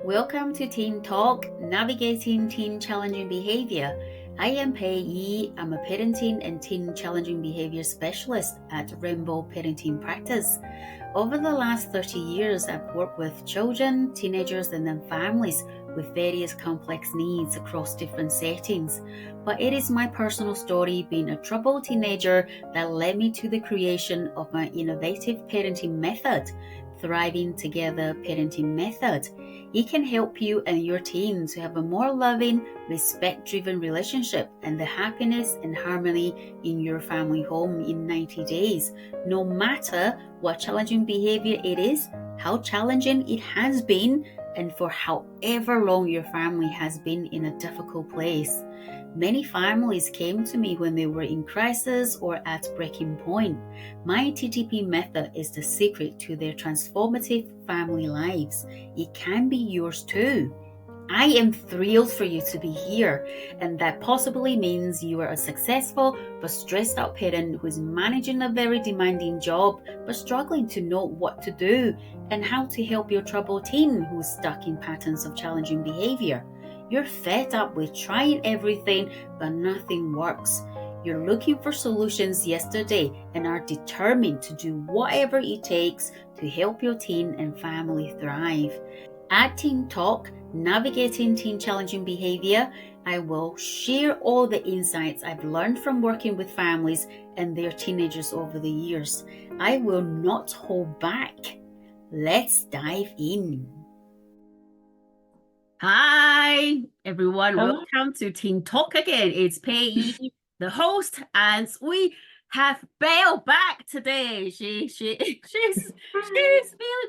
Welcome to Teen Talk, Navigating Teen Challenging Behaviour. I am Pei-I. I'm a parenting and teen challenging behaviour specialist at Rainbow Parenting Practice. Over the last 30 years, I've worked with children, teenagers, and then families with various complex needs across different settings. But it is my personal story, being a troubled teenager, that led me to the creation of my innovative parenting method, Thriving Together Parenting Method. It can help you and your teen to have a more loving, respect-driven relationship and the happiness and harmony in your family home in 90 days. No matter what challenging behavior it is, how challenging it has been, and for however long your family has been in a difficult place. Many families came to me when they were in crisis or at breaking point. My TTP method is the secret to their transformative family lives. It can be yours too. I am thrilled for you to be here, and that possibly means you are a successful but stressed out parent who is managing a very demanding job but struggling to know what to do and how to help your troubled teen who is stuck in patterns of challenging behavior. You're fed up with trying everything, but nothing works. You're looking for solutions yesterday and are determined to do whatever it takes to help your teen and family thrive. At Teen Talk, Navigating Teen Challenging Behavior, I will share all the insights I've learned from working with families and their teenagers over the years. I will not hold back. Let's dive in. Hi, everyone. Hello. Welcome to Teen Talk again. It's Pei-I, the host, and we have Belle back today. She's feeling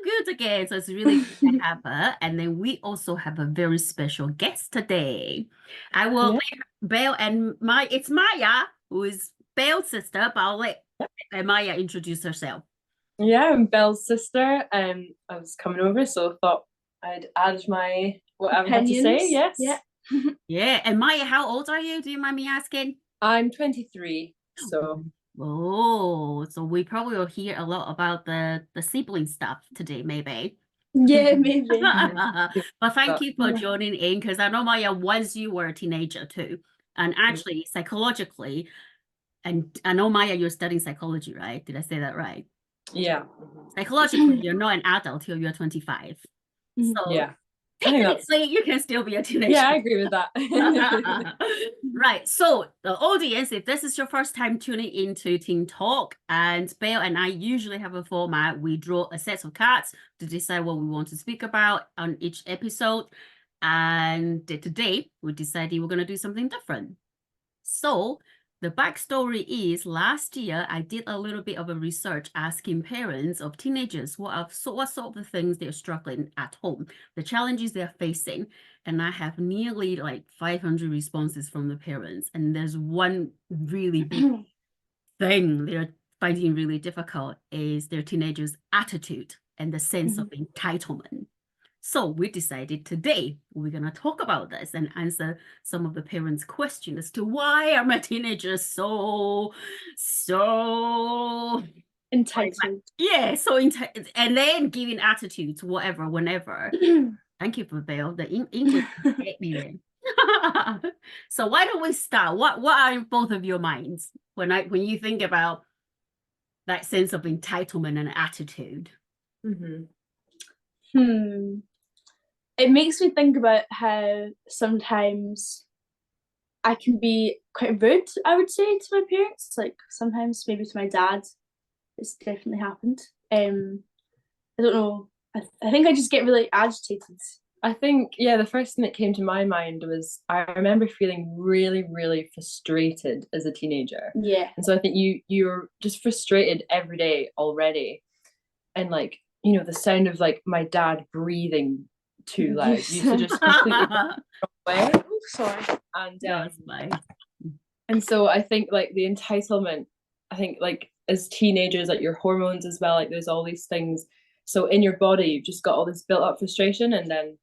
good again, so it's really good to have her. And then we also have a very special guest today. I will let Belle and it's Maya, who is Belle's sister, but I'll let Maya introduce herself. Yeah, I'm Belle's sister. I was coming over, so I thought I'd add my whatever I had to say. Yes. Yeah. And Maya, how old are you? Do you mind me asking? I'm 23. So so we probably will hear a lot about the sibling stuff today, maybe. Yeah, maybe. But thank you for joining in, because I know, Maya, once you were a teenager too, and actually psychologically, and I know, Maya, you're studying psychology, right? Did I say that right? Yeah. Psychologically, you're not an adult till you're 25. So yeah, technically, you can still be a teenager. Yeah, I agree with that. Right. So the audience, if this is your first time tuning into Teen Talk, and Belle and I usually have a format, we draw a set of cards to decide what we want to speak about on each episode. And today we decided we're going to do something different. So the backstory is, last year I did a little bit of a research asking parents of teenagers what sort of the things they're struggling at home, the challenges they're facing. And I have nearly like 500 responses from the parents. And there's one really big thing they're finding really difficult is their teenagers' attitude and the sense of entitlement. So we decided today we're going to talk about this and answer some of the parents' questions as to why are my teenagers so entitled. Yeah, so entitled, and then giving attitudes, whatever, whenever. Thank you for Belle. The English get me there. So why don't we start? What are in both of your minds when you think about that sense of entitlement and attitude? It makes me think about how sometimes I can be quite rude, I would say, to my parents. Like sometimes maybe to my dad. It's definitely happened. I don't know. I think I just get really agitated. I think, the first thing that came to my mind was I remember feeling really, really frustrated as a teenager. Yeah. And so I think you're just frustrated every day already. And like, the sound of like my dad breathing too loud used to just completely away. Oh, sorry. And so I think like the entitlement, I think like as teenagers, like your hormones as well, like there's all these things. So in your body, you've just got all this built up frustration, and then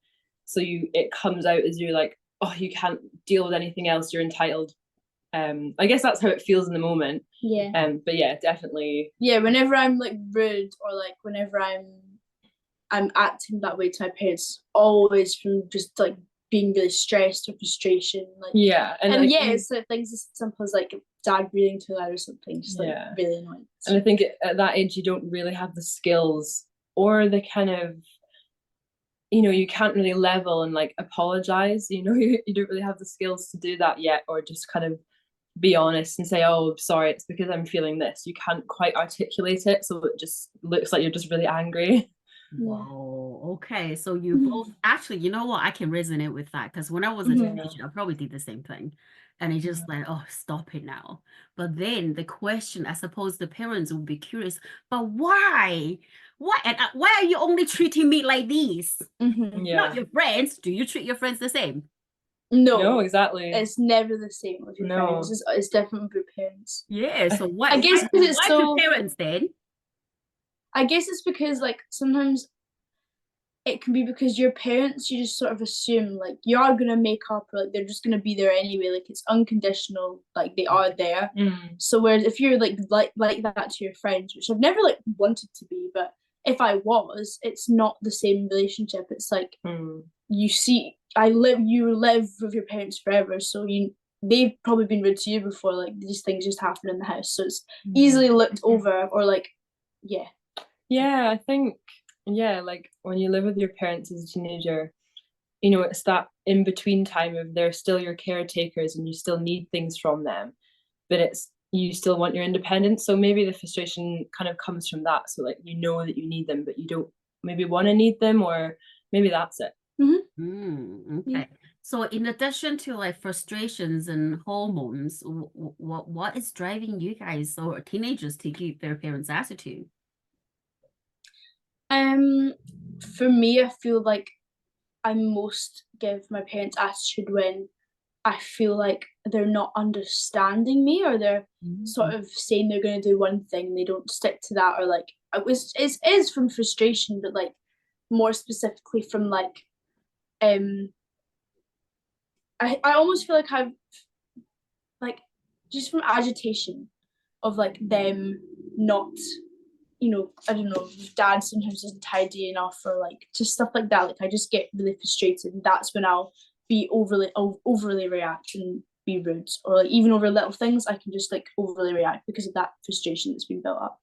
it comes out as you're like, oh, you can't deal with anything else, you're entitled. I guess that's how it feels in the moment. Yeah. But yeah, definitely. Yeah, whenever I'm like rude or like whenever I'm I'm acting that way to my parents, always from just like being really stressed or frustration. Like, and like, yeah, it's like things as simple as like dad breathing too loud or something, just like really annoying. And I think at that age you don't really have the skills or the kind of, you know, you can't really level and like apologize, you know, you don't really have the skills to do that yet, or just kind of be honest and say, oh, sorry, it's because I'm feeling this. You can't quite articulate it, so it just looks like you're just really angry. Whoa, okay. So you both actually, you know what? I can resonate with that because when I was a teenager, I probably did the same thing. And it just like, oh, stop it now. But then the question, I suppose the parents will be curious, but why? Why? And why are you only treating me like this? Not your friends. Do you treat your friends the same? No, exactly. It's never the same with your friends. It's different with your parents. Yeah. So what? I guess because it's so. Parents then? I guess it's because like sometimes it can be because your parents, you just sort of assume like you are gonna make up, or like they're just gonna be there anyway. Like it's unconditional, like they are there. So whereas if you're like that to your friends, which I've never like wanted to be, but if I was, it's not the same relationship. It's like you live with your parents forever, so they've probably been rude to you before. Like these things just happen in the house, so it's easily looked over, or like I think like when you live with your parents as a teenager, you know, it's that in between time of they're still your caretakers and you still need things from them, but it's you still want your independence. So maybe the frustration kind of comes from that. So like, you know that you need them, but you don't maybe want to need them, or maybe that's it. Okay. So in addition to like frustrations and hormones, what is driving you guys or teenagers to keep their parents' attitude? For me, I feel like I most give my parents attitude when I feel like they're not understanding me, or they're sort of saying they're going to do one thing, they don't stick to that, or like it is from frustration, but like more specifically from like I almost feel like I've like just from agitation of like them not, you know, I don't know, dad sometimes isn't tidy enough, or like just stuff like that. Like I just get really frustrated, and that's when I'll be overly react and be rude, or like even over little things I can just like overly react because of that frustration that's been built up.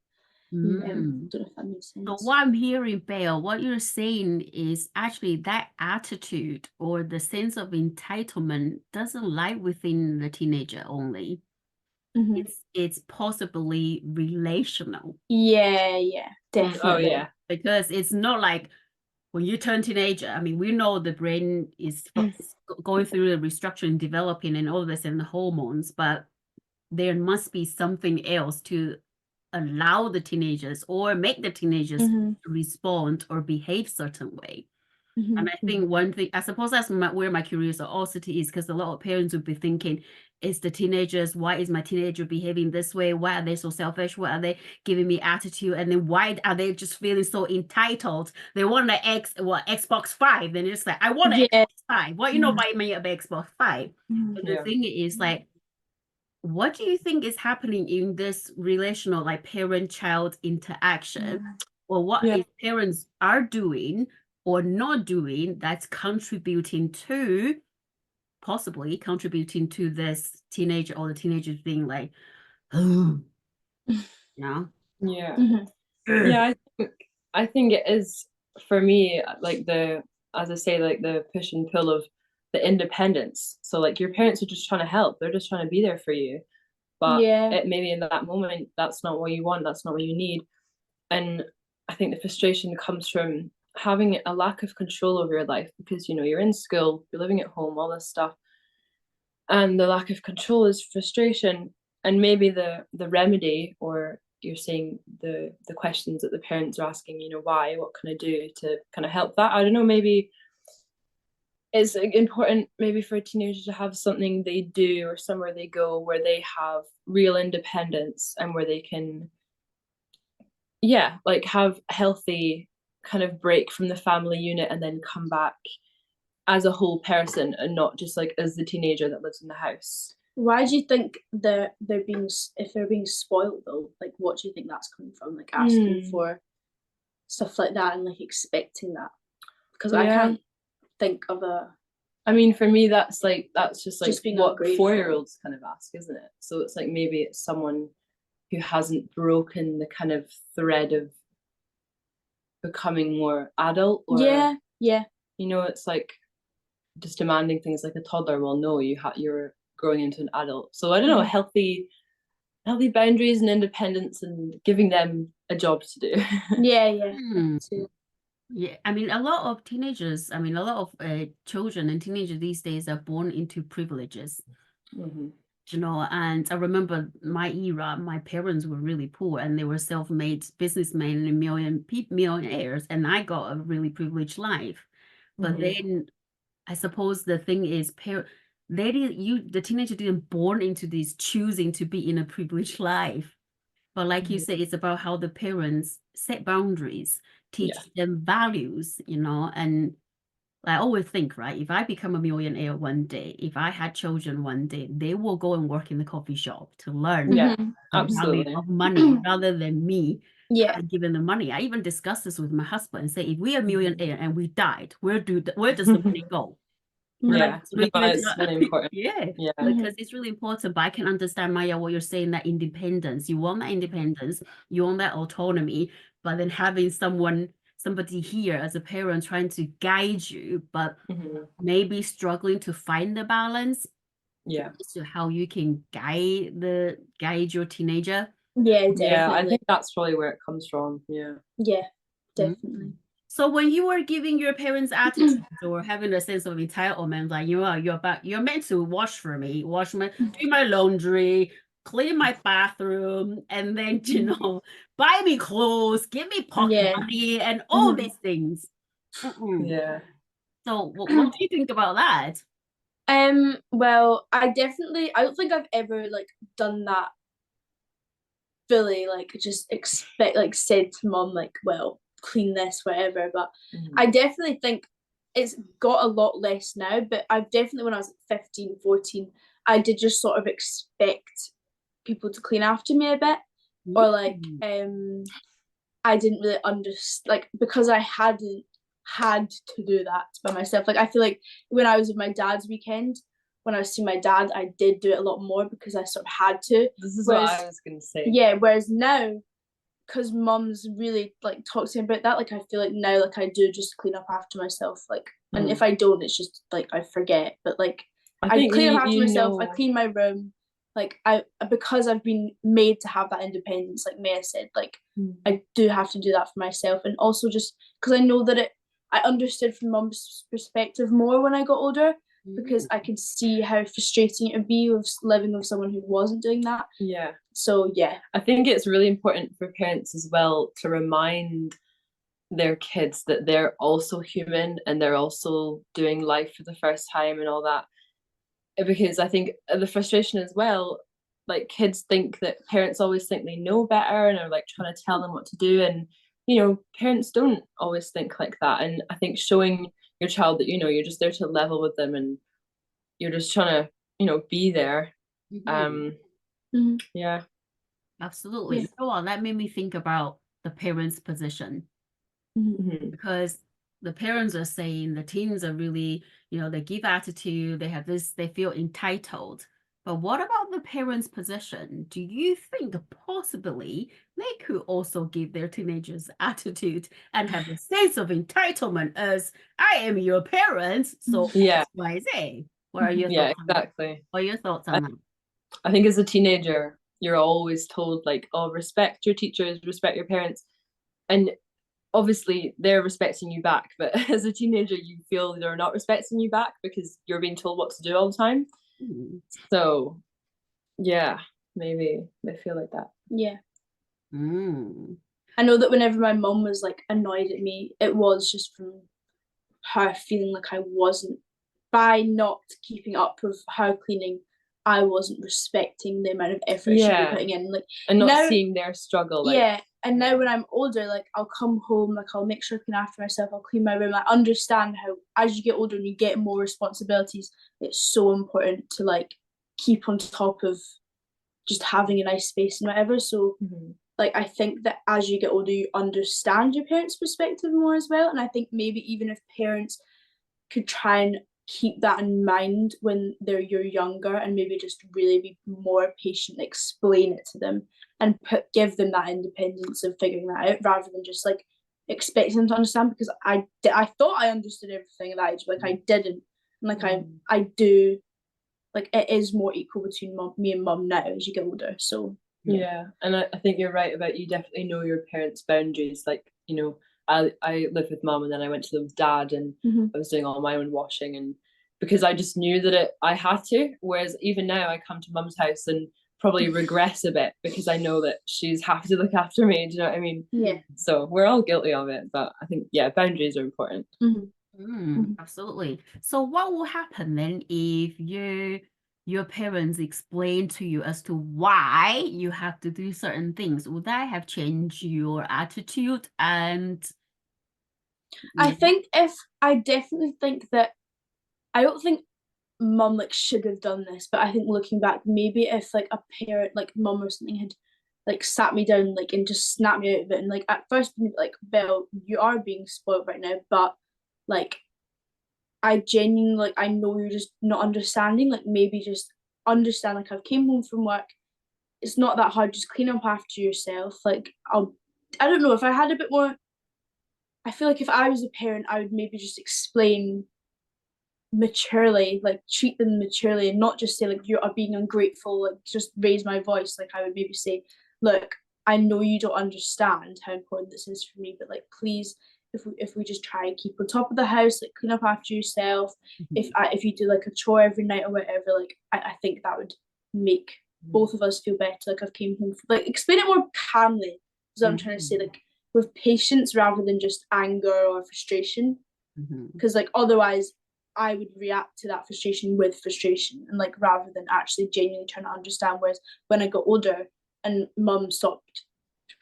I don't know if that makes sense. So what I'm hearing, Belle, what you're saying is actually that attitude or the sense of entitlement doesn't lie within the teenager only. It's possibly relational. Yeah, definitely. Oh yeah. Because it's not like when you turn teenager, I mean, we know the brain is going through the restructuring, developing and all this and the hormones, but there must be something else to allow the teenagers or make the teenagers respond or behave certain way. And I think one thing, I suppose that's where my curiosity is, because a lot of parents would be thinking, it's the teenagers, why is my teenager behaving this way? Why are they so selfish? Why are they giving me attitude? And then why are they just feeling so entitled? They want the Xbox 5. Then it's like, I want an Xbox 5. What you know buy me an Xbox 5? But the thing is like, what do you think is happening in this relational, like parent-child interaction, or what is parents are doing or not doing that's possibly contributing to this teenager, or the teenagers being like, oh, I think it is, for me, like as I say, like the push and pull of the independence. So like your parents are just trying to help, they're just trying to be there for you, but maybe in that moment that's not what you want, that's not what you need. And I think the frustration comes from having a lack of control over your life, because you know you're in school, you're living at home, all this stuff, and the lack of control is frustration. And maybe the remedy, or you're saying the questions that the parents are asking, you know, why, what can I do to kind of help that? I don't know, maybe it's important maybe for a teenager to have something they do or somewhere they go where they have real independence, and where they can like have healthy kind of break from the family unit and then come back as a whole person, and not just like as the teenager that lives in the house. Why do you think if they're being spoiled though? Like what do you think that's coming from? Like asking for stuff like that, and like expecting that, because I can't think of a. I mean, for me, that's just like being what ungrateful. 4-year-olds kind of ask, isn't it? So it's like maybe it's someone who hasn't broken the kind of thread of becoming more adult, or Yeah. you know, it's like just demanding things like a toddler. Well, no, you're growing into an adult. So I don't know, healthy boundaries and independence, and giving them a job to do. Yeah. Yeah, I mean, a lot of teenagers, I mean, a lot of children and teenagers these days are born into privileges, you know. And I remember my era, my parents were really poor and they were self-made businessmen and millionaires, and I got a really privileged life. But then I suppose the thing is, the teenager didn't born into this choosing to be in a privileged life. But like you say, it's about how the parents set boundaries, teach them values, you know. And I always think, right, if I become a millionaire one day, if I had children one day, they will go and work in the coffee shop to learn the value of money rather than me giving them money. I even discussed this with my husband and say, if we are millionaire and we died, where does the money go? It's really important. Because it's really important. But I can understand, Maya, what you're saying, that independence. You want that independence, you want that autonomy, but then having somebody here as a parent trying to guide you, but maybe struggling to find the balance. As to how you can guide your teenager. I think that's probably where it comes from. Definitely. So when you were giving your parents attitudes or having a sense of entitlement, like you're meant to do my laundry, clean my bathroom, and then buy me clothes, give me pocket money, and all these things. So what do you think about that? Well, I don't think I've ever like done that fully, like just said to mom like, well, clean this, whatever. But I definitely think it's got a lot less now, but I've definitely, when I was 15, 14, I did just sort of expect people to clean after me a bit, or like I didn't really understand, like, because I hadn't had to do that by myself. Like I feel like when I was with my dad's weekend, when I was seeing my dad, I did do it a lot more because I sort of had to. This is what I was going to say. Yeah, whereas now, because mum's really like talks to me about that, like I feel like now like I do just clean up after myself, like, and if I don't, it's just like I forget. But like I clean up after myself, I clean my room, like because I've been made to have that independence, like Maya said, like I do have to do that for myself. And also just because I know that I understood from mum's perspective more when I got older, because I could see how frustrating it would be with living with someone who wasn't doing that. So I think it's really important for parents as well to remind their kids that they're also human and they're also doing life for the first time and all that, because I think the frustration as well, like kids think that parents always think they know better and are like trying to tell them what to do, and you know, parents don't always think like that. And I think showing your child that, you know, you're just there to level with them and you're just trying to, you know, be there. Absolutely. So that made me think about the parents' position, because the parents are saying the teens are really, you know, they give attitude, they have this, they feel entitled. But what about the parents' position? Do you think possibly they could also give their teenagers attitude and have a sense of entitlement as I am your parents, so X, Y, Z? What are your thoughts on that? What are your thoughts on that? I think as a teenager, you're always told like, oh, respect your teachers, respect your parents. And obviously they're respecting you back. But as a teenager, you feel they're not respecting you back because you're being told what to do all the time. So yeah, maybe they feel like that. I know that whenever my mum was like annoyed at me, it was just from her feeling like I wasn't, by not keeping up with her cleaning, I wasn't respecting the amount of effort she'd be putting in, like, and not seeing their struggle. Like, and now when I'm older, like I'll come home, like I'll make sure I clean after myself, I'll clean my room. I understand how as you get older and you get more responsibilities, it's so important to like keep on top of just having a nice space and whatever. So like, I think that as you get older, you understand your parents' perspective more as well. And I think maybe even if parents could try and keep that in mind when you're younger, and maybe just really be more patient, explain it to them, and give them that independence of figuring that out, rather than just like expecting them to understand. Because I thought I understood everything at that age, but like I didn't. And like I do, like it is more equal between me and mum now as you get older. So yeah, and I think you're right about, you definitely know your parents' boundaries. Like, you know, I lived with mum, and then I went to live with dad, and I was doing all my own washing, and because I just knew that I had to. Whereas even now, I come to mum's house and probably regress a bit because I know that she's happy to look after me. Do you know what I mean? Yeah. So we're all guilty of it, but I think, yeah, boundaries are important. Absolutely. So what will happen then if your parents explain to you as to why you have to do certain things? Would that have changed your attitude? And I think I definitely think that, I don't think mum like should have done this, but I think looking back, maybe if like a parent, like mum or something, had like sat me down like and just snapped me out of it, and like at first like, Belle, you are being spoiled right now, but like I genuinely, like, I know you're just not understanding, like maybe just understand, like, I've came home from work, it's not that hard, just clean up after yourself. Like I don't know, if I had a bit more, I feel like if I was a parent, I would maybe just explain maturely, like treat them maturely, and not just say like you are being ungrateful, like just raise my voice. Like I would maybe say, look, I know you don't understand how important this is for me, but like please, if we just try and keep on top of the house, like clean up after yourself, if you do like a chore every night or whatever, like I think that would make both of us feel better. Like I've came home like explain it more calmly, is what I'm trying to say, like with patience rather than just anger or frustration, because like otherwise I would react to that frustration with frustration, and like rather than actually genuinely trying to understand. Whereas when I got older and mum stopped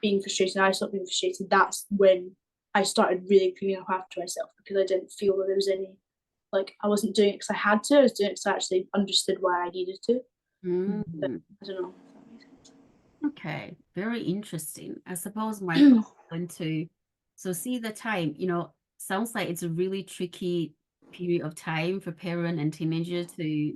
being frustrated and I stopped being frustrated, that's when I started really cleaning up after myself, because I didn't feel that there was any, like I wasn't doing it because I had to, I was doing it because I actually understood why I needed to. But I don't know if that makes sense. Okay, very interesting. I suppose my thought went to, so see the time, sounds like it's a really tricky period of time for parent and teenager to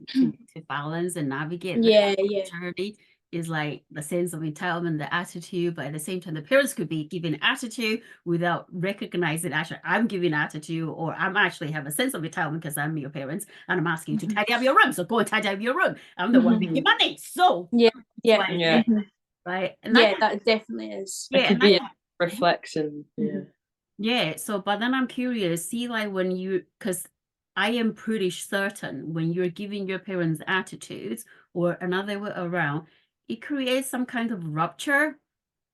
balance and navigate Yeah, maturity. Is like the sense of entitlement, the attitude, but at the same time, the parents could be giving attitude without recognizing actually I'm giving attitude, or I'm actually have a sense of entitlement because I'm your parents and I'm asking you to tidy up your room. So go and tidy up your room. I'm the one making money. So yeah, right. And that definitely is. It could be a reflection. Yeah. So, but then I'm curious, see, like because I am pretty certain when you're giving your parents attitudes or another way around, it creates some kind of rupture,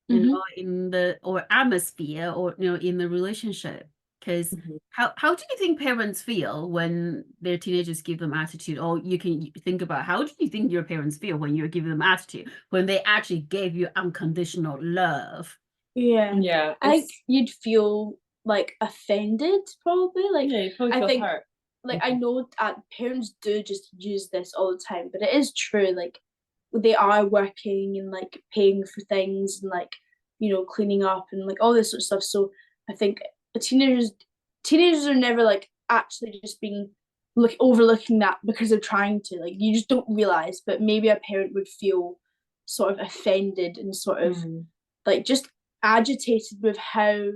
in the or atmosphere, or in the relationship. Because how do you think parents feel when their teenagers give them attitude? Or you can think about, how do you think your parents feel when you're giving them attitude, when they actually gave you unconditional love? Yeah, I think you'd feel like offended, probably. Like you'd probably feel hurt. Like I know parents do just use this all the time, but it is true. Like they are working and like paying for things and like cleaning up and like all this sort of stuff. So I think teenagers are never like actually just being overlooking that because they're trying to. Like you just don't realize, but maybe a parent would feel sort of offended and sort of like just agitated with how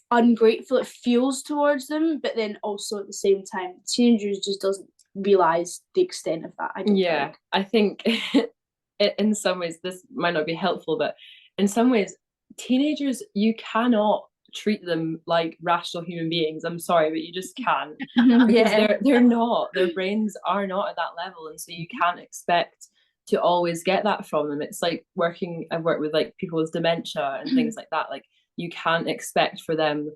ungrateful it feels towards them, but then also at the same time teenagers just doesn't realize the extent of that. I think in some ways this might not be helpful, but in some ways teenagers, you cannot treat them like rational human beings. I'm sorry, but you just can't, because they're not, their brains are not at that level, and so you can't expect to always get that from them. It's like I've worked with like people with dementia and things like that. Like you can't expect for them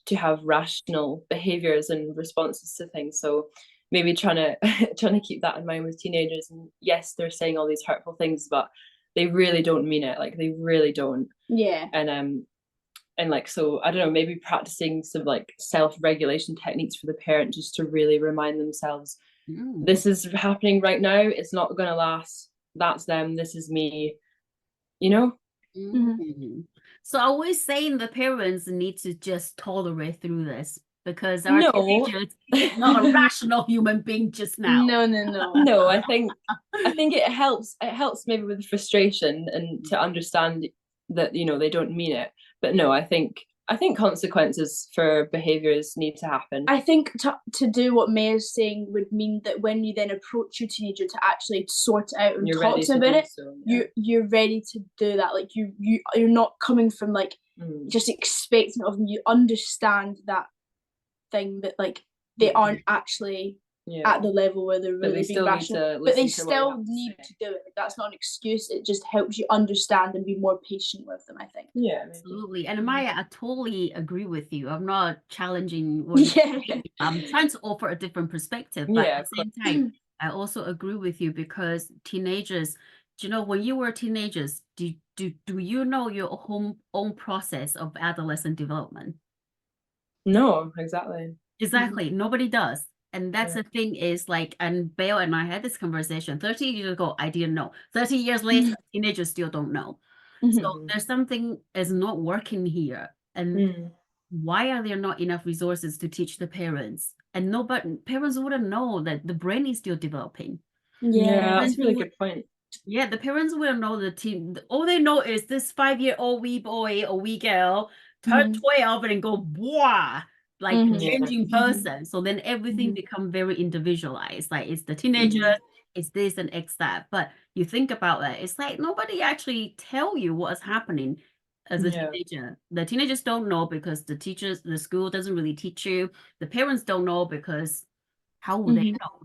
to have rational behaviors and responses to things. So maybe trying to keep that in mind with teenagers. And yes, they're saying all these hurtful things, but they really don't mean it. Like they really don't. And like, so I don't know, maybe practicing some like self-regulation techniques for the parent, just to really remind themselves, this is happening right now, it's not going to last, that's them, this is me, Mhm. So are we saying the parents need to just tolerate through this because our No. teenagers is not a rational human being just now? No. No, I think it helps maybe with frustration and to understand that, you know, they don't mean it. But no, I think consequences for behaviors need to happen. I think to do what May is saying would mean that when you then approach your teenager to actually sort it out and You're talk ready to them to about do it, so, yeah. you're ready to do that. Like you're not coming from like just expecting of them. You understand that thing that like they aren't actually at the level where they're really being rational, but they still need to do it. Like, that's not an excuse. It just helps you understand and be more patient with them, I think. Yeah, maybe. Absolutely. And Maya, I totally agree with you. I'm not challenging what you're saying. I'm trying to offer a different perspective, but at the same time, I also agree with you because teenagers, do you know, when you were teenagers, do you know your own process of adolescent development? No, exactly. Exactly. Nobody does. And that's the thing is like, and Belle and I had this conversation 30 years ago, I didn't know. 30 years later, teenagers still don't know. So there's something is not working here. And why are there not enough resources to teach the parents? And parents wouldn't know that the brain is still developing. Yeah, that's a really good point. Yeah, the parents will know the teen. All they know is this 5-year-old wee boy or wee girl turn 12 and go, wow, like changing person. So then everything become very individualized. Like it's the teenager, it's this and X that. But you think about that, it's like nobody actually tell you what is happening as a teenager. The teenagers don't know because the school doesn't really teach you. The parents don't know because how would they know?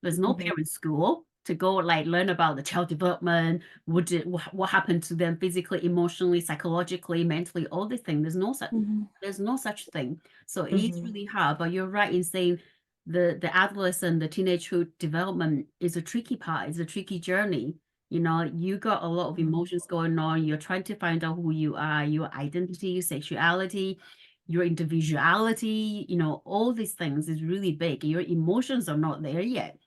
There's no parent school to go like learn about the child development, what happened to them physically, emotionally, psychologically, mentally, all these things. There's no such thing. So it's really hard. But you're right in saying the adolescent, the teenagehood development is a tricky part. It's a tricky journey. You know, you got a lot of emotions going on. You're trying to find out who you are, your identity, sexuality, your individuality, you know, all these things is really big. Your emotions are not there yet.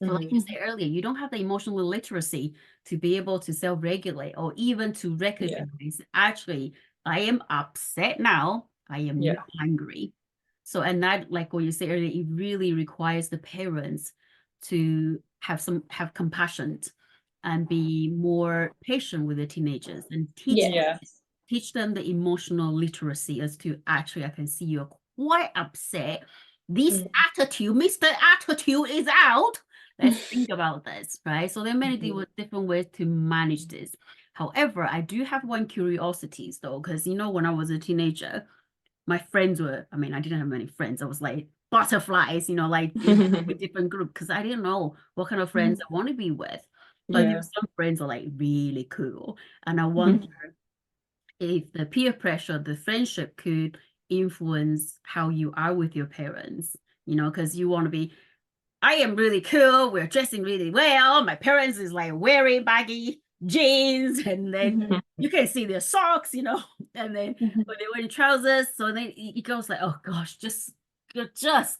So like you said earlier, you don't have the emotional literacy to be able to self-regulate or even to recognize, actually, I am upset now. I am not angry. So, and that, like what you said earlier, it really requires the parents to have compassion and be more patient with the teenagers and teach them the emotional literacy as to actually, I can see you're quite upset. This attitude, Mr. Attitude is out. Let's think about this, right? So there are many different ways to manage this. However, I do have one curiosity though, because you know, when I was a teenager, my friends were, I mean, I didn't have many friends. I was like butterflies, you know, like with different group because I didn't know what kind of friends I want to be with. But some friends are like really cool. And I wonder if the peer pressure, the friendship could influence how you are with your parents, you know, because you want to be, I am really cool. We're dressing really well. My parents is like wearing baggy jeans, and then you can see their socks, you know, and then when they wear trousers, so then it goes like, oh gosh, just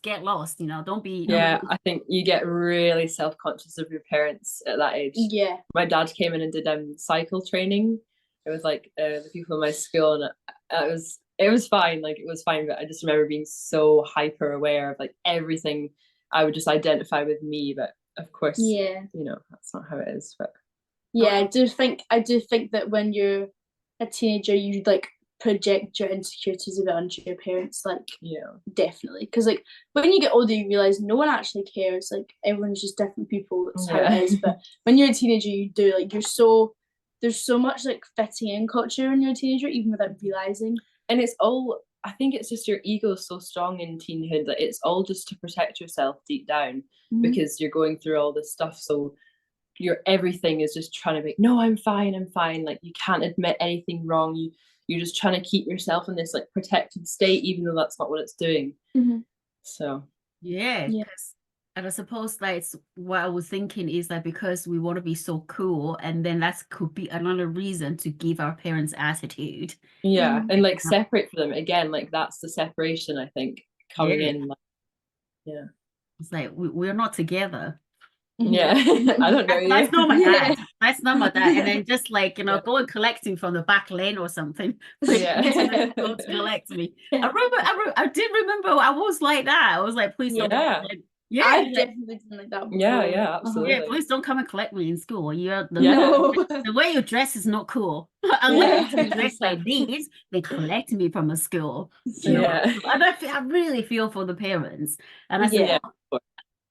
get lost, you know. Don't be. Yeah, I think you get really self-conscious of your parents at that age. Yeah, my dad came in and did cycle training. It was like the people in my school, and it was fine. Like it was fine, but I just remember being so hyper aware of like everything. I would just identify with me, but of course, you know, that's not how it is. But I do think that when you're a teenager, you like project your insecurities a bit onto your parents, like definitely, because like when you get older, you realize no one actually cares. Like everyone's just different people. That's how it is. But when you're a teenager, you do like there's so much like fitting in culture when you're a teenager, even without realizing. And it's all, I think it's just your ego is so strong in teenhood that it's all just to protect yourself deep down because you're going through all this stuff. So your everything is just trying to be, no, I'm fine. Like you can't admit anything wrong. You're just trying to keep yourself in this like protected state, even though that's not what it's doing. So because and I suppose that's what I was thinking is that because we want to be so cool, and then that could be another reason to give our parents attitude. Yeah, and like separate for them again. Like that's the separation, I think, coming in. Like, it's like we're not together. Yeah. I don't know you. That's not my Yeah. dad. That's not my dad. And then just like, go and collect him from the back lane or something. Yeah. Go to collect me. I did remember I was like that. I was like, please don't. Yeah. Yeah, I've definitely done like that before. Yeah, absolutely. Yeah, please don't come and collect me in school. The way you dress is not cool. Unless you dress like these, they collect me from a school. Yeah. And I really feel for the parents. And Yeah.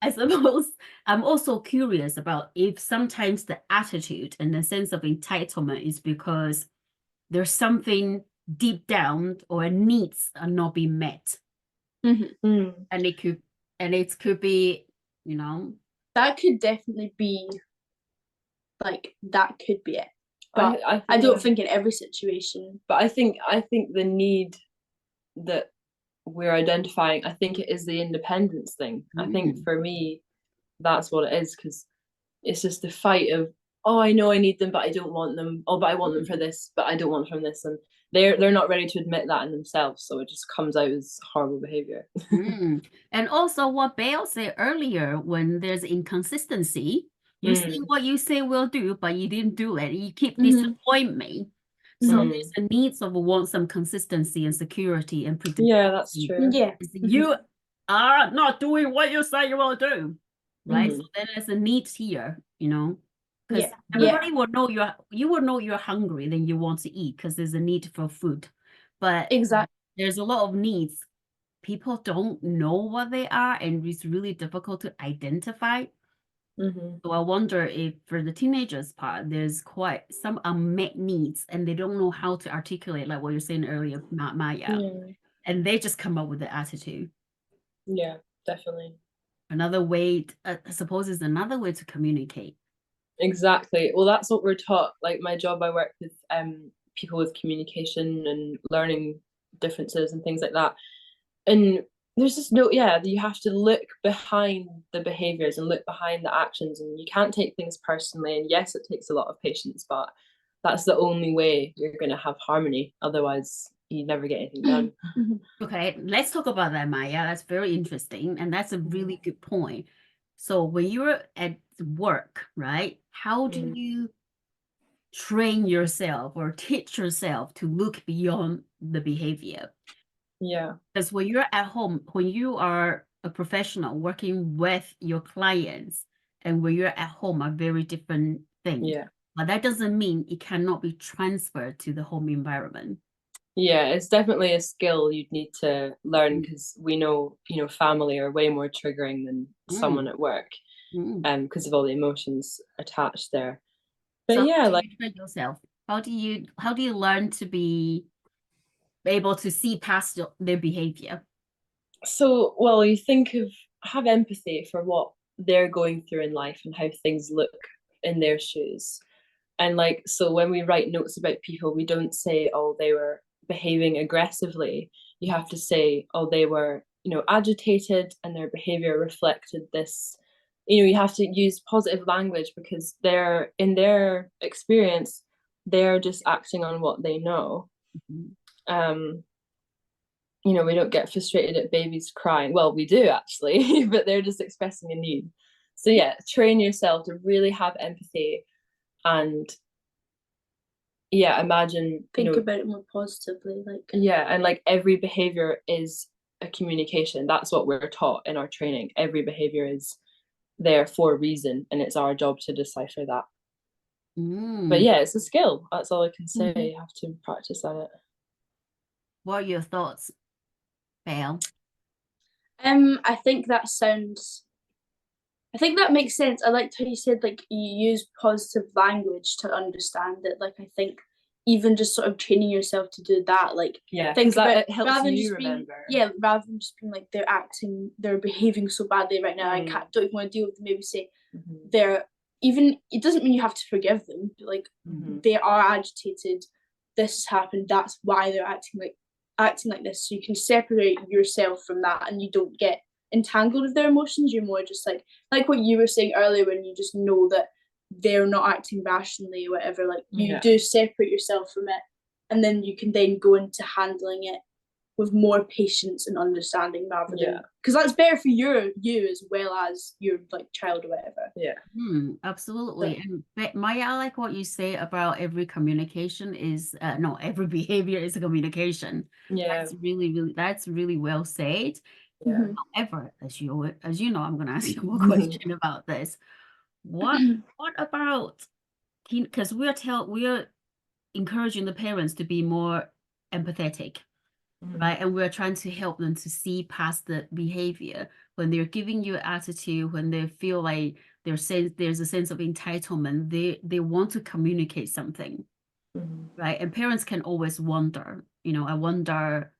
I suppose I'm also curious about if sometimes the attitude and the sense of entitlement is because there's something deep down or needs are not being met. Mm-hmm. And it could be, that could definitely be that could be it. But I don't think in every situation. But I think the need that we're identifying, I think it is the independence thing. I think for me, that's what it is, because it's just the fight of, oh, I know I need them, but I don't want them. Oh, but I want them for this, but I don't want them from this. And they're not ready to admit that in themselves. So it just comes out as horrible behavior. And also what Belle said earlier, when there's inconsistency, you see what you say will do, but you didn't do it. You keep disappointing me. So there's a need of want some consistency and security and predictability. Yeah, that's true. Yeah. You are not doing what you say you will do. Right? So then there's a need here, because everybody will know you will know you're hungry, then you want to eat because there's a need for food. But exactly, there's a lot of needs. People don't know what they are, and it's really difficult to identify. So I wonder if for the teenagers part, there's quite some unmet needs, and they don't know how to articulate, like what you're saying earlier, Maya. And they just come up with the attitude. Yeah, definitely. Another way, I suppose, is another way to communicate. Exactly. Well, that's what we're taught. Like my job, I work with people with communication and learning differences and things like that. And there's just you have to look behind the behaviors and look behind the actions, and you can't take things personally. And yes, it takes a lot of patience, but that's the only way you're going to have harmony. Otherwise, you never get anything done. Okay, let's talk about that, Maya. That's very interesting, and that's a really good point. So when you're at work, right, how do you train yourself or teach yourself to look beyond the behavior? Yeah. Because when you're at home, when you are a professional working with your clients, and when you're at home are very different things. Yeah. But that doesn't mean it cannot be transferred to the home environment. Yeah, it's definitely a skill you'd need to learn, because we know, family are way more triggering than someone at work, because of all the emotions attached there. But so yeah, like yourself, how do you learn to be able to see past their behavior? So, well, you have empathy for what they're going through in life and how things look in their shoes. And so when we write notes about people, we don't say, oh, they were behaving aggressively. You have to say, oh, they were, agitated and their behavior reflected this. You have to use positive language, because in their experience, they're just acting on what they know. We don't get frustrated at babies crying. Well, we do actually, but they're just expressing a need. So yeah, train yourself to really have empathy, and imagine, think about it more positively, and every behavior is a communication. That's what we're taught in our training. Every behavior is there for a reason, and it's our job to decipher that. But yeah, it's a skill. That's all I can say. You have to practice at it. What are your thoughts, Belle? I think that makes sense. I liked how you said you use positive language to understand it. I think even just sort of training yourself to do that, think about it helps you remember. Rather than just being they're behaving so badly right now, don't even want to deal with them. Maybe say it doesn't mean you have to forgive them, but they are agitated, this has happened, that's why they're acting like this. So you can separate yourself from that, and you don't get entangled with their emotions. You're more just like what you were saying earlier, when you just know that they're not acting rationally or whatever, you do separate yourself from it, and then you can then go into handling it with more patience and understanding, rather than, because that's better for you as well as your like child or whatever. Absolutely. And Maya, I like what you say about every communication is no, every behavior is a communication. That's really well said. However, as you know, I'm going to ask you one question about this. What about teen? Because we're encouraging the parents to be more empathetic, right? And we're trying to help them to see past the behavior when they're giving you attitude, when they feel like there's a sense of entitlement. They want to communicate something, right? And parents can always wonder, I wonder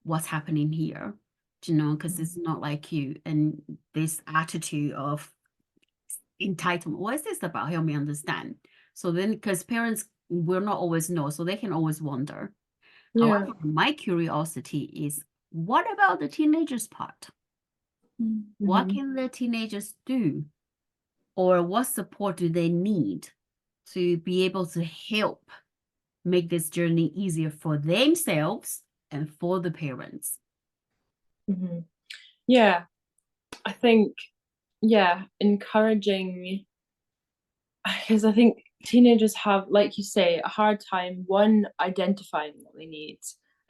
what's happening here, because it's not like you, and this attitude of entitlement. What is this about? Help me understand. So then, because parents will not always know, so they can always wonder. However, my curiosity is, what about the teenagers part? What can the teenagers do? Or what support do they need to be able to help make this journey easier for themselves and for the parents? Yeah, I think, encouraging, because I think teenagers have, like you say, a hard time, one, identifying what they need,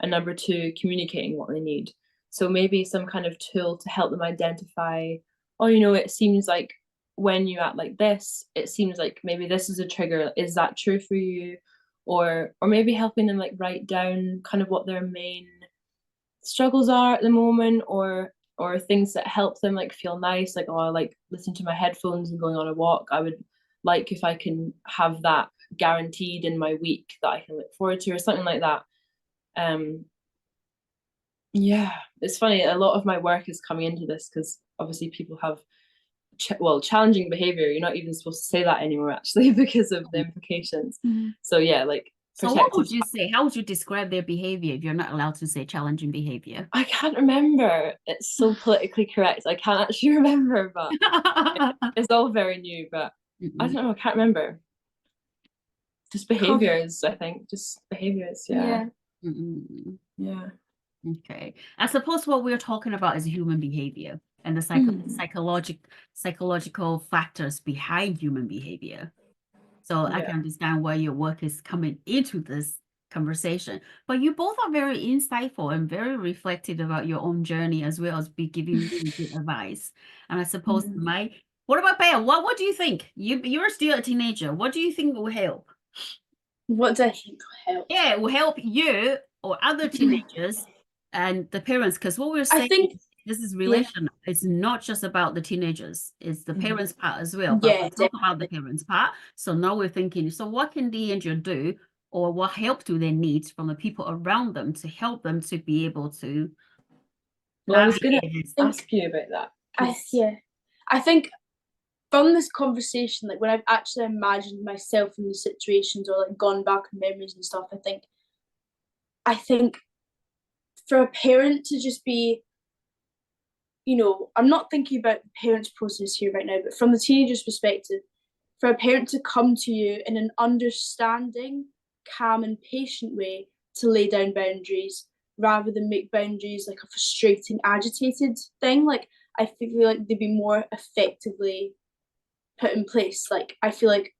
and number two, communicating what they need. So maybe some kind of tool to help them identify, it seems like when you act like this, it seems like maybe this is a trigger. Is that true for you? Or maybe helping them like write down kind of what their main struggles are at the moment, or things that help them like feel nice, like, I like listening to my headphones and going on a walk. I would like if I can have that guaranteed in my week that I can look forward to, or something like that. It's funny, a lot of my work is coming into this because obviously people have challenging behavior. You're not even supposed to say that anymore, actually, because of the implications. So what would you say? How would you describe their behavior if you're not allowed to say challenging behavior? I can't remember. It's so politically correct. I can't actually remember, but it's all very new. But I don't know. I can't remember. Just behaviors, I think. Just behaviors. Yeah. Okay. I suppose what we're talking about is human behavior and the psychological factors behind human behavior. So I can understand why your work is coming into this conversation. But you both are very insightful and very reflective about your own journey, as well as be giving really good advice. And I suppose what about Belle? What do you think? You're still a teenager. What do you think will help? What do I think will help? Yeah, it will help you or other teenagers and the parents, because what we're saying, I think this is relational. It's not just about the teenagers, it's the parents part as well. But we talk about the parents part. So now we're thinking, so what can the teenager do, or what help do they need from the people around them to help them to be able to? Well, I was going to ask you about that. I think from this conversation, like when I've actually imagined myself in these situations, or like gone back in memories and stuff, I think for a parent to just be, I'm not thinking about the parents' process here right now, but from the teenager's perspective, for a parent to come to you in an understanding, calm and patient way to lay down boundaries, rather than make boundaries like a frustrating, agitated thing. Like, I feel like they'd be more effectively put in place. Like, I feel like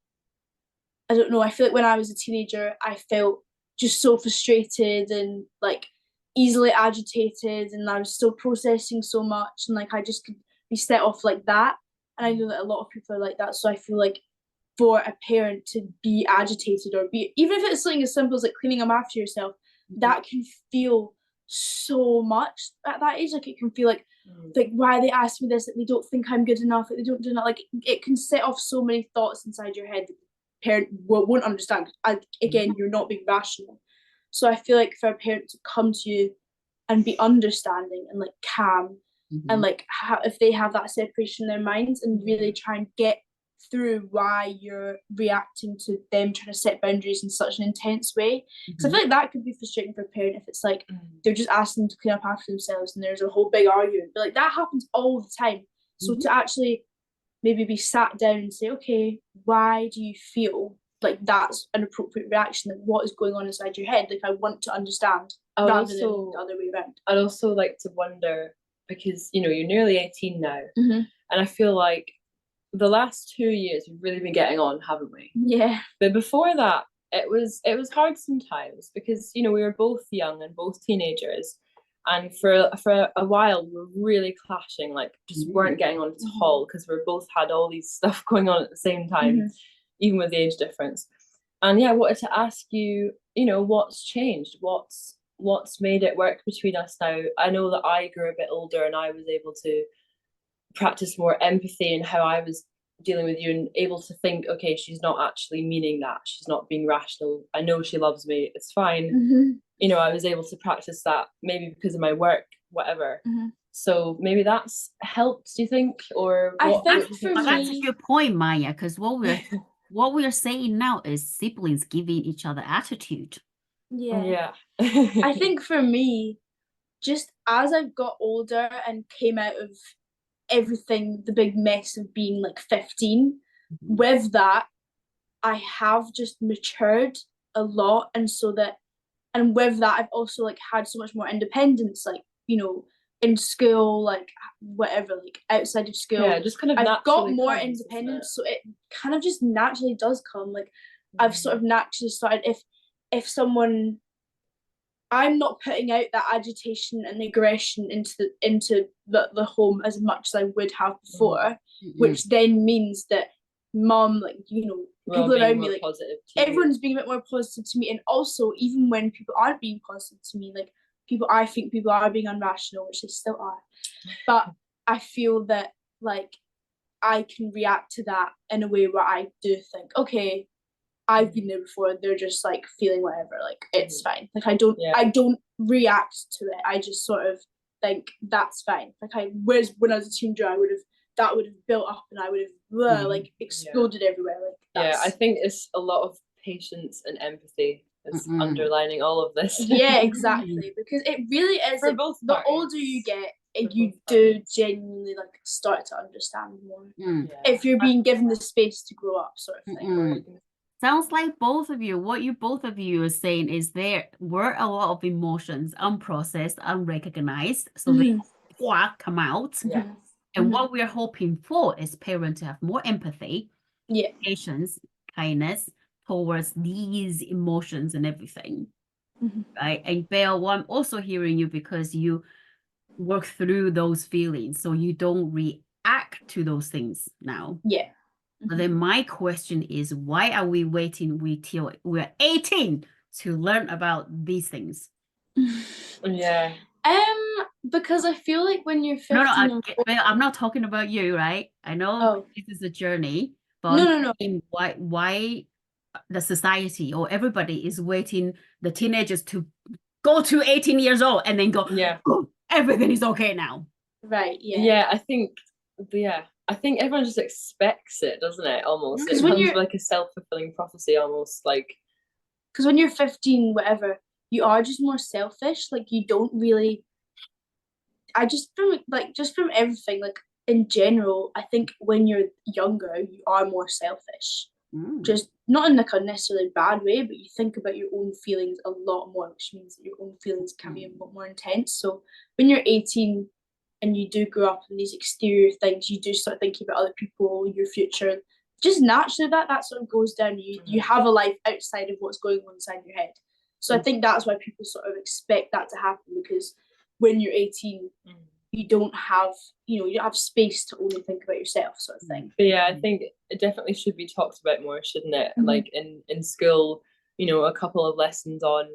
when I was a teenager, I felt just so frustrated and like easily agitated, and I was still processing so much, and like I just could be set off like that. And I know that a lot of people are like that. So I feel like for a parent to be agitated, or be, even if it's something as simple as like cleaning up after yourself, that can feel so much at that age. Like, it can feel like why they ask me this, like they don't think I'm good enough, like they don't do that. Like, it can set off so many thoughts inside your head that the parent won't understand. Again, you're not being rational. So I feel like for a parent to come to you and be understanding and like calm, and like if they have that separation in their minds, and really try and get through why you're reacting to them trying to set boundaries in such an intense way. Because I feel like that could be frustrating for a parent if it's like they're just asking them to clean up after themselves and there's a whole big argument. But like, that happens all the time. So to actually maybe be sat down and say, okay, why do you feel like that's an appropriate reaction. Like, what is going on inside your head? Like, I want to understand rather than the other way around. I'd also like to wonder, because you know you're nearly 18 now, and I feel like the last 2 years we've really been getting on, haven't we? Yeah. But before that, it was hard sometimes because you know we were both young and both teenagers, and for a while we were really clashing, like just weren't getting on at all because we both had all these stuff going on at the same time, even with the age difference. And yeah, I wanted to ask you, you know, what's changed? What's made it work between us now? I know that I grew a bit older and I was able to practice more empathy in how I was dealing with you and able to think, okay, she's not actually meaning that. She's not being rational. I know she loves me. It's fine. You know, I was able to practice that maybe because of my work, whatever. So maybe that's helped, do you think? Or I think for me, that's a good point, Maya, because what we're saying now is siblings giving each other attitude. Yeah. I think for me, just as I've got older and came out of everything, the big mess of being like 15, with that, I have just matured a lot. And with that, I've also like had so much more independence, like, you know, in school, like whatever, like outside of school. Yeah, just kind of I've got more independence, so it kind of just naturally does come. Like I've sort of naturally started, if someone, I'm not putting out that agitation and aggression into the home as much as I would have before, which then means that mum, like, you know, people around me, like everyone's being a bit more positive to me. And also, even when people aren't being positive to me, like I think people are being unrational, which they still are, but I feel that like I can react to that in a way where I do think, okay, I've been there before, they're just like feeling whatever, like it's fine. Like I don't react to it. I just sort of think that's fine. Like whereas when I was a teenager, that would have built up and I would have like exploded everywhere. Like I think it's a lot of patience and empathy is underlining all of this. Yeah, exactly. Because it really is, for like, both the parties. older you get, you do genuinely like start to understand more if you're being given the space to grow up, sort of thing. Sounds like both of you, what you both of you are saying is there were a lot of emotions unprocessed, unrecognized, so they come out. And what we're hoping for is parents to have more empathy, patience, kindness towards these emotions and everything. Right? And Belle, well, I'm also hearing you because you work through those feelings, so you don't react to those things now. But then my question is, why are we waiting till we're 18 to learn about these things? Because I feel like when you're 15, I'm not talking about you, right? I know this is a journey, but no. Why the society or everybody is waiting the teenagers to go to 18 years old and then go, oh, everything is okay now. Right. I think everyone just expects it, doesn't it? Almost. It becomes like a self-fulfilling prophecy, almost like. Because when you're 15, whatever, you are just more selfish. Like you don't really. Just from everything, like in general, I think when you're younger, you are more selfish. Just not in like a necessarily bad way, but you think about your own feelings a lot more, which means that your own feelings can be a lot more intense. So when you're 18 and you do grow up in these exterior things, you do start thinking about other people, your future. Just naturally that sort of goes down. You have a life outside of what's going on inside your head. So I think that's why people sort of expect that to happen, because when you're 18, you don't have space to only think about yourself, sort of thing. But yeah, I think it definitely should be talked about more, shouldn't it? Like in school, you know, a couple of lessons on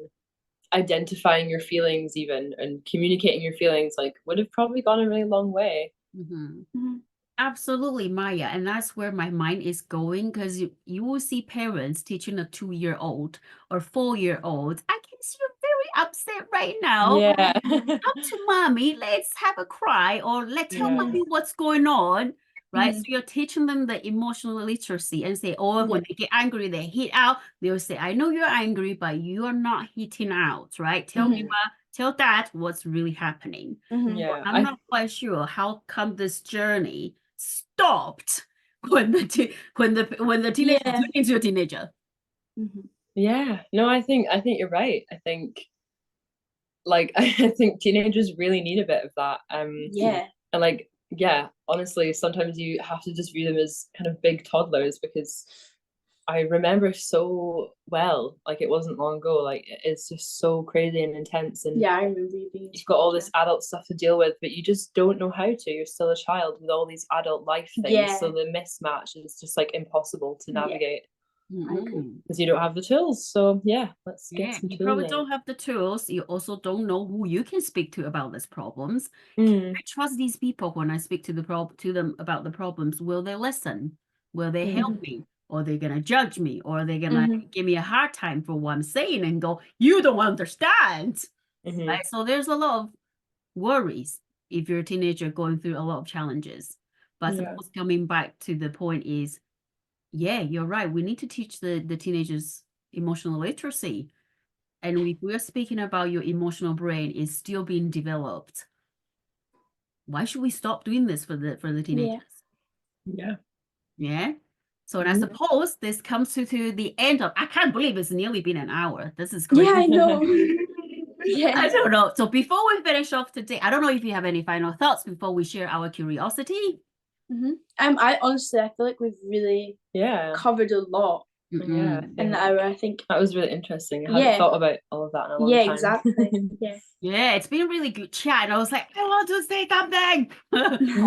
identifying your feelings even and communicating your feelings like would have probably gone a really long way. Absolutely, Maya, and that's where my mind is going, because you will see parents teaching a 2-year-old or 4-year-old. I can see you're very upset right now. Come to mommy, let's have a cry, or let's tell mommy what's going on. Right? So you're teaching them the emotional literacy and say, when they get angry, they hit out. They'll say, I know you're angry, but you are not hitting out, right? Tell me, tell dad what's really happening. I'm not quite sure how come this journey stopped when the teenager turned into a teenager. Yeah, no, I think you're right. I think like I think teenagers really need a bit of that. Yeah. And like, yeah, honestly, sometimes you have to just view them as kind of big toddlers, because I remember so well, like it wasn't long ago, like it's just so crazy and intense, and Yeah, I remember you being you've got all this adult stuff to deal with, but you just don't know how to. You're still a child with all these adult life things, so the mismatch is just like impossible to navigate. Because you don't have the tools. So yeah, let's get some you tools. probably don't have the tools. You also don't know who you can speak to about these problems. Mm. Can I trust these people when I speak to them about the problems? Will they listen? Will they help me? Or are they gonna judge me? Or are they gonna give me a hard time for what I'm saying and go, you don't understand? Right? So there's a lot of worries if you're a teenager going through a lot of challenges. But I suppose coming back to the point is, yeah, you're right. We need to teach the teenagers emotional literacy. And if we're speaking about your emotional brain is still being developed, why should we stop doing this for the teenagers? Yeah. So and I suppose this comes to the end of, I can't believe it's nearly been an hour. This is crazy. Yeah, I know. Yeah. I don't know. So before we finish off today, I don't know if you have any final thoughts before we share our curiosity. I honestly, I feel like we've really covered a lot in the hour. I think that was really interesting. I hadn't thought about all of that in a long time. Exactly. Yeah, it's been a really good chat. I was like, I want to say something.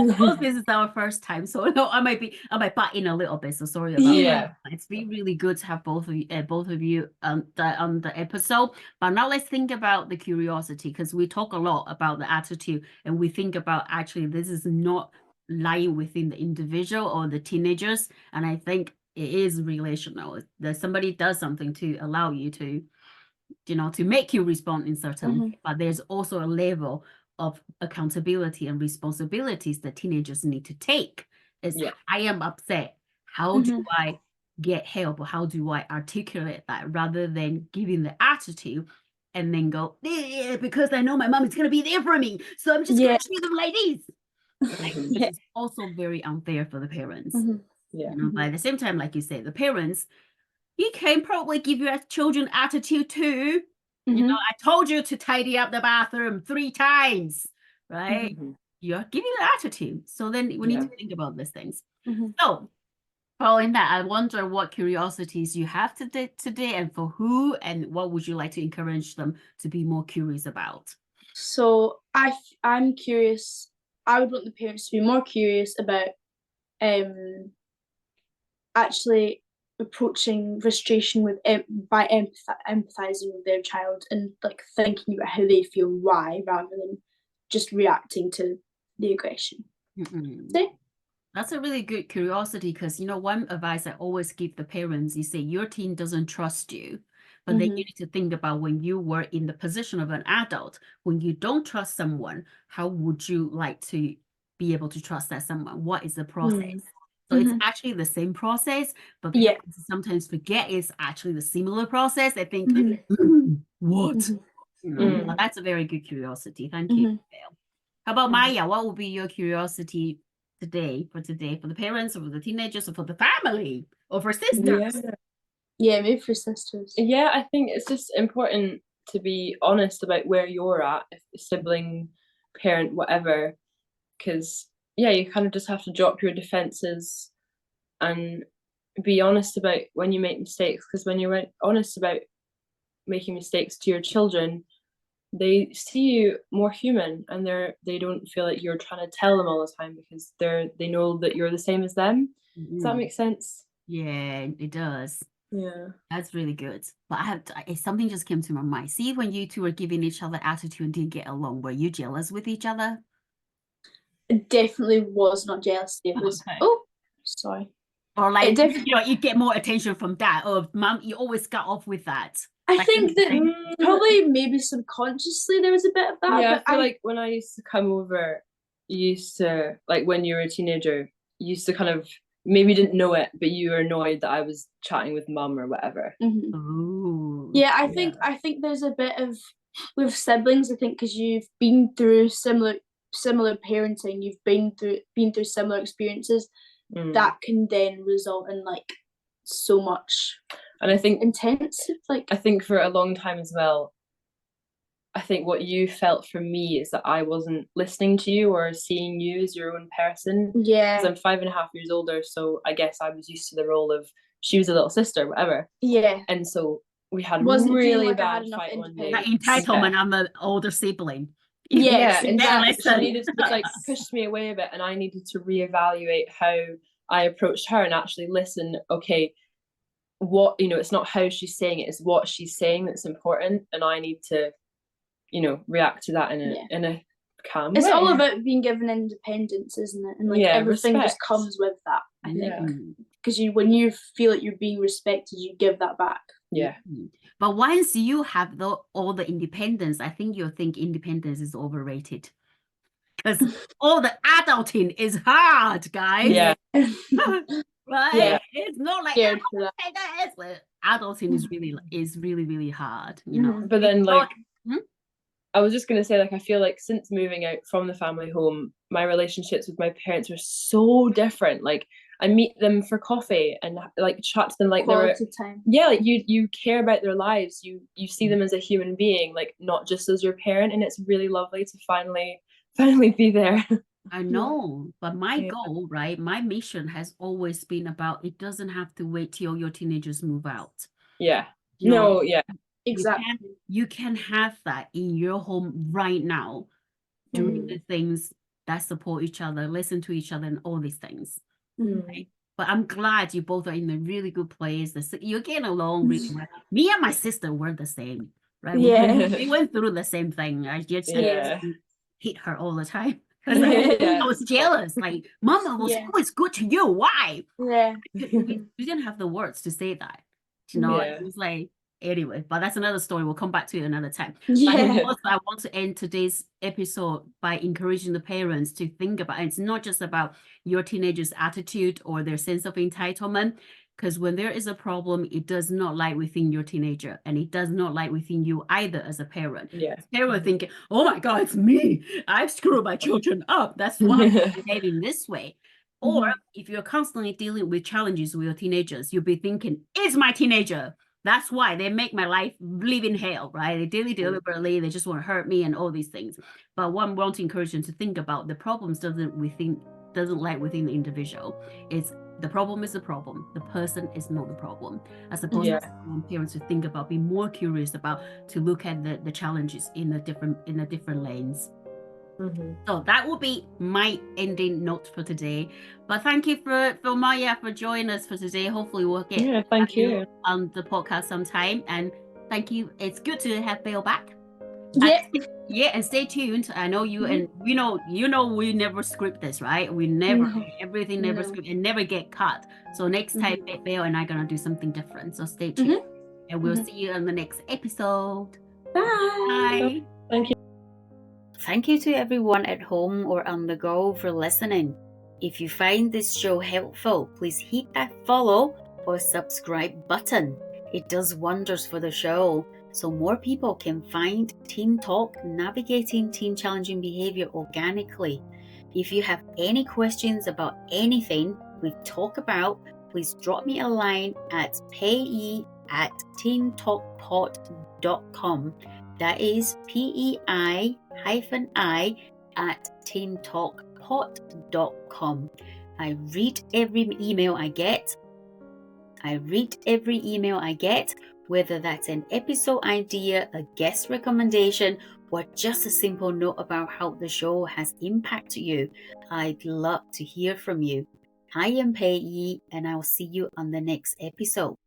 Of course, this is our first time, so no, I might butt in a little bit. So sorry about that. It's been really good to have both of you on the episode. But now let's think about the curiosity, because we talk a lot about the attitude, and we think about actually this is not lying within the individual or the teenagers, and I think it is relational. That somebody does something to allow you to, to make you respond in certain way, but there's also a level of accountability and responsibilities that teenagers need to take. Is I am upset. How do I get help, or how do I articulate that, rather than giving the attitude and then go, because I know my mom is going to be there for me, so I'm just going to treat them like this. This is also very unfair for the parents. But at the same time, like you say, the parents, you can probably give your children attitude too. I told you to tidy up the bathroom 3 times, right? You're giving an attitude. So then we need to think about these things. So following that, I wonder what curiosities you have today and for who, and what would you like to encourage them to be more curious about? So I'm curious. I would want the parents to be more curious about actually approaching frustration with by empathizing with their child, and like thinking about how they feel, why, rather than just reacting to the aggression. That's a really good curiosity, because one advice I always give the parents is, say your teen doesn't trust you, but then you need to think about when you were in the position of an adult, when you don't trust someone, how would you like to be able to trust that someone? What is the process? So it's actually the same process, but people sometimes forget it's actually the similar process. I think, what? Well, that's a very good curiosity. Thank you, Belle. How about Maya? What would be your curiosity today, for the parents, or for the teenagers, or for the family, or for sisters? Maybe for sisters. I think it's just important to be honest about where you're at, if sibling, parent, whatever, because you kind of just have to drop your defenses and be honest about when you make mistakes, because when you're honest about making mistakes to your children, they see you more human, and they don't feel like you're trying to tell them all the time, because they know that you're the same as them. Does that make sense? Yeah, it does. Yeah, that's really good. But something just came to my mind. See, when you two were giving each other attitude and didn't get along, were you jealous with each other? It definitely was not jealousy. It was sorry. Or like, you get more attention from that, or mom, you always got off with that. I think that probably maybe subconsciously there was a bit of that. Yeah, I feel like when I used to come over, you used to, like when you were a teenager, you used to kind of, maybe didn't know it, but you were annoyed that I was chatting with mum or whatever. Yeah, I think there's a bit of, with siblings, I think, because you've been through similar parenting, you've been through similar experiences, that can then result in like so much And I think intensive. Like, I think for a long time as well, I think what you felt from me is that I wasn't listening to you or seeing you as your own person. yeah, Because I'm 5.5 years older, so I guess I was used to the role of she was a little sister, whatever. yeah. And so we had Wasn't feeling really like I had bad enough fight one day. That independence. entitlement, I'm the older sibling. Yes, Yeah, exactly. and she needed to, like, pushed me away a bit, and I needed to reevaluate how I approached her and actually listen. Okay, what, you know, it's not how she's saying it, it's what she's saying that's important, and I need to, you know, react to that in a calm It's way. all about being given independence, isn't it? And like Yeah, everything just respect. comes with that. I think Yeah. because when you feel like you're being respected, you give that back. Yeah. But once you have all the independence, I think you'll think independence is overrated. Because all the adulting is hard, guys. Yeah. Right? Yeah. It's not like Scared for that. adulting is really, really hard, you know. But then, like, Hmm? I was just going to say, like, I feel like since moving out from the family home, my relationships with my parents are so different. Like, I meet them for coffee and, like, chat to them like they're Quality time. yeah, like you care about their lives. You see them as a human being, like, not just as your parent, and it's really lovely to finally be there. I know, but my Yeah. goal, right? My mission has always been about it doesn't have to wait till your teenagers move out. Yeah. You know, No, yeah. Exactly. you can have that in your home right now, doing the things that support each other, listen to each other, and all these things. Right? But I'm glad you both are in a really good place. You're getting along really well. Me and my sister were the same, right? Yeah. We went through the same thing. I just Yeah. hit her all the time because Yeah. I was jealous. Like, Mama was Yeah. always good to you. Why? Yeah. We didn't have the words to say that. You know, Yeah. it was like, anyway, but that's another story. We'll come back to it another time. Yeah. Also, I want to end today's episode by encouraging the parents to think about, and it's not just about your teenager's attitude or their sense of entitlement, because when there is a problem, it does not lie within your teenager, and it does not lie within you either as a parent. Yeah. Parent thinking, oh my God, it's me. I've screwed my children up. That's why I'm behaving this way. Or if you're constantly dealing with challenges with your teenagers, you'll be thinking, it's my teenager. That's why they make my life live in hell, right? They deliberately, they just want to hurt me and all these things. But what I want to encourage them to think about, the problems doesn't lie within the individual. It's the problem is the problem. The person is not the problem. As opposed to parents to think about, be more curious about, to look at the challenges in a different lanes. So that will be my ending note for today. But thank you for Maya for joining us for today. Hopefully we'll get thank you on the podcast sometime. And thank you. It's good to have Belle back. Yeah. And stay tuned. I know you and you know we never script this, right? We never everything never script and never get cut. So next time Belle and I are gonna do something different. So stay tuned. And we'll see you on the next episode. Bye. Thank you. Thank you to everyone at home or on the go for listening. If you find this show helpful, please hit that follow or subscribe button. It does wonders for the show, so more people can find Teen Talk navigating teen challenging behavior organically. If you have any questions about anything we talk about, please drop me a line at Pei@teentalkpod.com. That is PEI-I@teentalkpod.com. I read every email I get. Whether that's an episode idea, a guest recommendation, or just a simple note about how the show has impacted you. I'd love to hear from you. I am Pei-I, and I'll see you on the next episode.